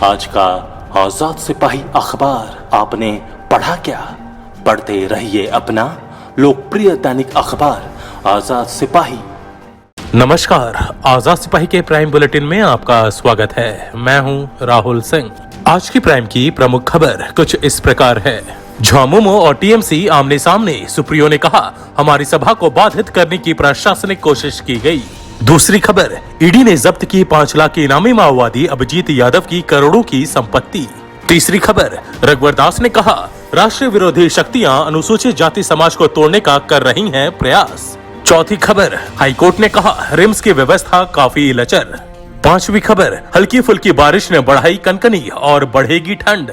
आज का आजाद सिपाही अखबार आपने पढ़ा क्या? पढ़ते रहिए अपना लोकप्रिय दैनिक अखबार आजाद सिपाही। नमस्कार, आजाद सिपाही के प्राइम बुलेटिन में आपका स्वागत है। मैं हूं राहुल सिंह। आज की प्राइम की प्रमुख खबर कुछ इस प्रकार है। झामुमो और टीएमसी आमने सामने। सुप्रियो ने कहा, हमारी सभा को बाधित करने की प्रशासनिक कोशिश की गई। दूसरी खबर, ईडी ने जब्त की 5 लाख के इनामी माओवादी अभिजीत यादव की करोड़ों की संपत्ति। तीसरी खबर, रघुवर दास ने कहा, राष्ट्रीय विरोधी शक्तियां अनुसूचित जाति समाज को तोड़ने का कर रही हैं प्रयास। चौथी खबर, हाईकोर्ट ने कहा, रिम्स की व्यवस्था काफी लचर। पांचवी खबर, हल्की फुल्की बारिश ने बढ़ाई कनकनी और बढ़ेगी ठंड।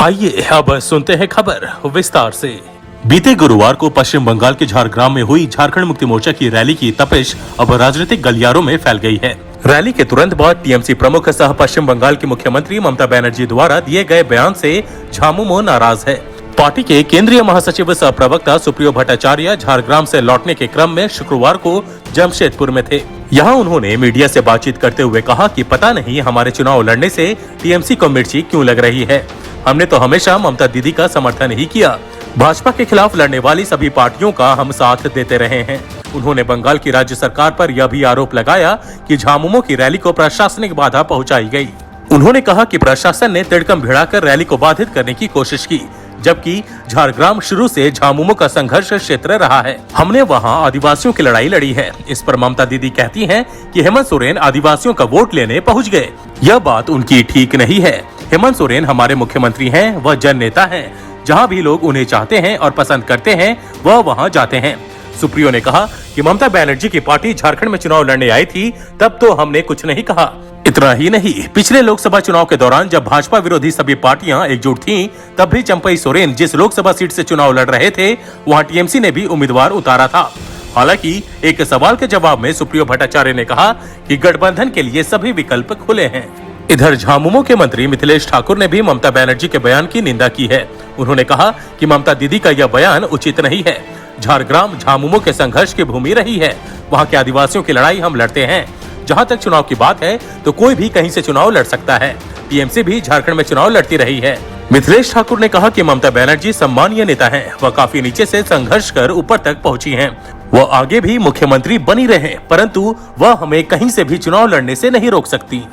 आइए अब सुनते हैं खबर विस्तार से। बीते गुरुवार को पश्चिम बंगाल के झारग्राम में हुई झारखंड मुक्ति मोर्चा की रैली की तपिश अब राजनीतिक गलियारों में फैल गई है। रैली के तुरंत बाद टीएमसी प्रमुख सह पश्चिम बंगाल की मुख्यमंत्री ममता बनर्जी द्वारा दिए गए बयान से झामुमो नाराज है। पार्टी के केंद्रीय महासचिव सह प्रवक्ता सुप्रियो भट्टाचार्य झारग्राम से लौटने के क्रम में शुक्रवार को जमशेदपुर में थे। यहाँ उन्होंने मीडिया से बातचीत करते हुए कहा कि पता नहीं हमारे चुनाव लड़ने से टीएमसी को मिर्ची क्यों लग रही है। हमने तो हमेशा ममता दीदी का समर्थन ही किया। भाजपा के खिलाफ लड़ने वाली सभी पार्टियों का हम साथ देते रहे हैं। उन्होंने बंगाल की राज्य सरकार पर यह भी आरोप लगाया कि झामुमो की रैली को प्रशासनिक बाधा पहुंचाई गई। उन्होंने कहा कि प्रशासन ने तिड़कम भिड़ाकर रैली को बाधित करने की कोशिश की, जबकि झारग्राम शुरू से झामुमो का संघर्ष क्षेत्र रहा है। हमने वहां आदिवासियों की लड़ाई लड़ी है। इस पर ममता दीदी कहती हैं कि हेमंत सोरेन आदिवासियों का वोट लेने पहुंच गए। यह बात उनकी ठीक नहीं है। हेमंत सोरेन हमारे मुख्यमंत्री हैं, वह जन नेता हैं। जहां भी लोग उन्हें चाहते हैं और पसंद करते हैं वह वहां जाते हैं। सुप्रियो ने कहा कि ममता बनर्जी की पार्टी झारखंड में चुनाव लड़ने आई थी तब तो हमने कुछ नहीं कहा। इतना ही नहीं, पिछले लोकसभा चुनाव के दौरान जब भाजपा विरोधी सभी पार्टियां एकजुट थीं, तब भी चंपई सोरेन जिस लोकसभा सीट से चुनाव लड़ रहे थे वहां टीएमसी ने भी उम्मीदवार उतारा था। हालांकि एक सवाल के जवाब में सुप्रियो भट्टाचार्य ने कहा कि गठबंधन के लिए सभी विकल्प खुले हैं। इधर झामुमो के मंत्री मिथिलेश ठाकुर ने भी ममता बनर्जी के बयान की निंदा की है। उन्होंने कहा कि ममता दीदी का यह बयान उचित नहीं है। झारग्राम झामुमो के संघर्ष की भूमि रही है। वहां के आदिवासियों की लड़ाई हम लड़ते हैं। जहां तक चुनाव की बात है तो कोई भी कहीं से चुनाव लड़ सकता है। टीएमसी भी झारखंड में चुनाव लड़ती रही है। मिथिलेश ठाकुर ने कहा कि ममता बनर्जी सम्मानीय नेता हैं। वह काफी नीचे से संघर्ष कर ऊपर तक पहुंची हैं। वह आगे भी मुख्यमंत्री बनी रहे, परंतु वह हमें कहीं से भी चुनाव लड़ने से नहीं रोक सकती।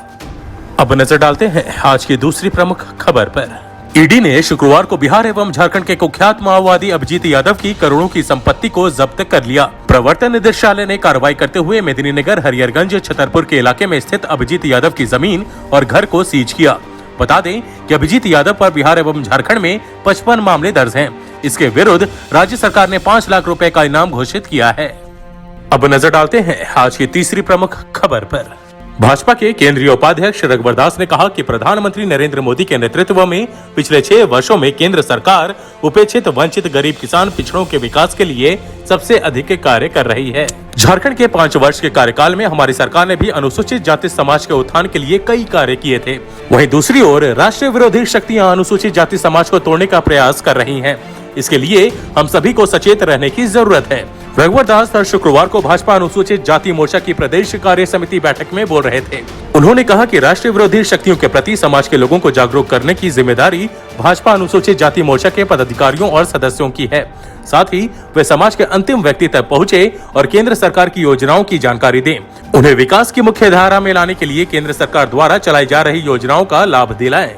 अब नजर डालते हैं आज की दूसरी प्रमुख खबर पर। ईडी ने शुक्रवार को बिहार एवं झारखंड के कुख्यात माओवादी अभिजीत यादव की करोड़ों की संपत्ति को जब्त कर लिया। प्रवर्तन निदेशालय ने कार्रवाई करते हुए मेदिनीनगर, हरिहरगंज, छतरपुर के इलाके में स्थित अभिजीत यादव की जमीन और घर को सीज किया। बता दें कि अभिजीत यादव पर बिहार एवं झारखंड में 55 मामले दर्ज हैं। इसके विरुद्ध राज्य सरकार ने 5 लाख रुपए का इनाम घोषित किया है। अब नजर डालते हैं आज की तीसरी प्रमुख खबर पर। भाजपा के केंद्रीय उपाध्यक्ष रघुवर दास ने कहा कि प्रधानमंत्री नरेंद्र मोदी के नेतृत्व में पिछले 6 वर्षों में केंद्र सरकार उपेक्षित, वंचित, गरीब, किसान, पिछड़ों के विकास के लिए सबसे अधिक कार्य कर रही है। झारखंड के 5 वर्ष के कार्यकाल में हमारी सरकार ने भी अनुसूचित जाति समाज के उत्थान के लिए कई कार्य किए थे। वहीं दूसरी ओर राष्ट्रीय विरोधी शक्तियां अनुसूचित जाति समाज को तोड़ने का प्रयास कर रही हैं। इसके लिए हम सभी को सचेत रहने की जरूरत है। रघुवर दास शुक्रवार को भाजपा अनुसूचित जाति मोर्चा की प्रदेश कार्य समिति बैठक में बोल रहे थे। उन्होंने कहा कि राष्ट्रीय विरोधी शक्तियों के प्रति समाज के लोगों को जागरूक करने की जिम्मेदारी भाजपा अनुसूचित जाति मोर्चा के पदाधिकारियों और सदस्यों की है। साथ ही वे समाज के अंतिम व्यक्ति तक पहुँचे और केंद्र सरकार की योजनाओं की जानकारी दें। उन्हें विकास की मुख्य धारा में लाने के लिए केंद्र सरकार द्वारा चलाई जा रही योजनाओं का लाभ दिलाएं।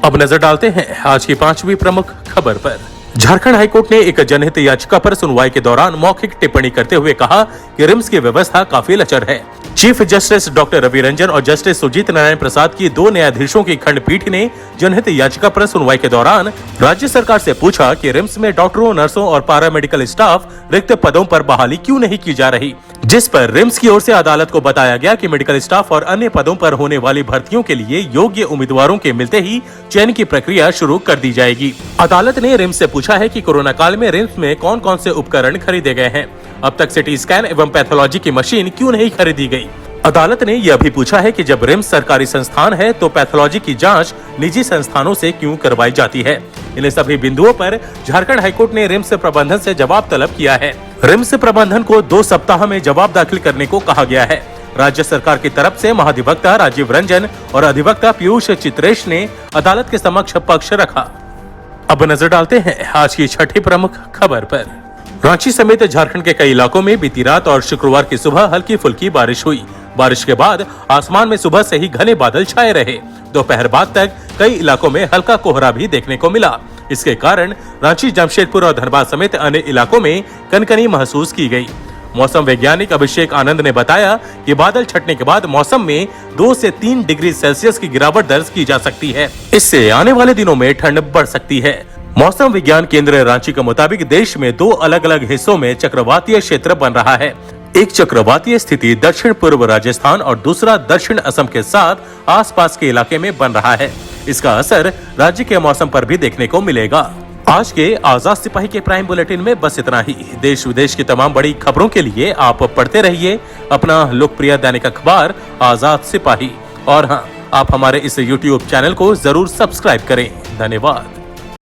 अब नजर डालते हैं आज की 5वीं प्रमुख खबर पर। झारखंड हाईकोर्ट ने एक जनहित याचिका पर सुनवाई के दौरान मौखिक टिप्पणी करते हुए कहा कि रिम्स की व्यवस्था काफी लचर है। Chief justice doctor Ravi Ranjan और जस्टिस सुजीत नारायण प्रसाद की 2 न्यायाधीशों की खंडपीठ ने जनहित याचिका पर सुनवाई के दौरान राज्य सरकार से पूछा कि रिम्स में डॉक्टरों, नर्सों और पैरामेडिकल स्टाफ रिक्त पदों पर बहाली क्यों नहीं की जा रही, जिस पर रिम्स की ओर से अदालत को बताया गया कि मेडिकल स्टाफ और अन्य पदों पर होने वाली भर्तियों के लिए योग्य उम्मीदवारों के मिलते ही चयन की प्रक्रिया शुरू कर दी जाएगी। अदालत ने रिम्स से पूछा है कि कोरोना काल में रिम्स में कौन कौन से उपकरण खरीदे गए हैं। अब तक सिटी स्कैन एवं पैथोलॉजी की मशीन क्यों नहीं खरीदी गई। अदालत ने यह भी पूछा है कि जब रिम्स सरकारी संस्थान है तो पैथोलॉजी की जांच निजी संस्थानों से क्यों करवाई जाती है। इन सभी बिंदुओं पर झारखंड हाईकोर्ट ने रिम्स प्रबंधन से जवाब तलब किया है। रिम्स प्रबंधन को 2 सप्ताह में जवाब दाखिल करने को कहा गया है। राज्य सरकार की तरफ से महाधिवक्ता राजीव रंजन और अधिवक्ता पीयूष चित्रेश ने अदालत के समक्ष पक्ष रखा। अब नजर डालते हैं आज की छठी प्रमुख खबर पर। रांची समेत झारखंड के कई इलाकों में बीती रात और शुक्रवार की सुबह हल्की फुल्की बारिश हुई। बारिश के बाद आसमान में सुबह से ही घने बादल छाए रहे। दोपहर बाद तक कई इलाकों में हल्का कोहरा भी देखने को मिला। इसके कारण रांची, जमशेदपुर और धनबाद समेत अन्य इलाकों में कनकनी महसूस की गई। मौसम वैज्ञानिक अभिषेक आनंद ने बताया कि बादल छटने के बाद मौसम में 2 से 3 डिग्री सेल्सियस की गिरावट दर्ज की जा सकती है। इससे आने वाले दिनों में ठंड बढ़ सकती है। मौसम विज्ञान केंद्र रांची के मुताबिक देश में 2 अलग अलग हिस्सों में चक्रवातीय क्षेत्र बन रहा है। एक चक्रवातीय स्थिति दक्षिण पूर्व राजस्थान और दूसरा दक्षिण असम के साथ आसपास के इलाके में बन रहा है। इसका असर राज्य के मौसम पर भी देखने को मिलेगा। आज के आजाद सिपाही के प्राइम बुलेटिन में बस इतना ही। देश विदेश की तमाम बड़ी खबरों के लिए आप पढ़ते रहिए अपना लोकप्रिय दैनिक अखबार आजाद सिपाही। और हाँ, आप हमारे इस YouTube चैनल को जरूर सब्सक्राइब करें। धन्यवाद।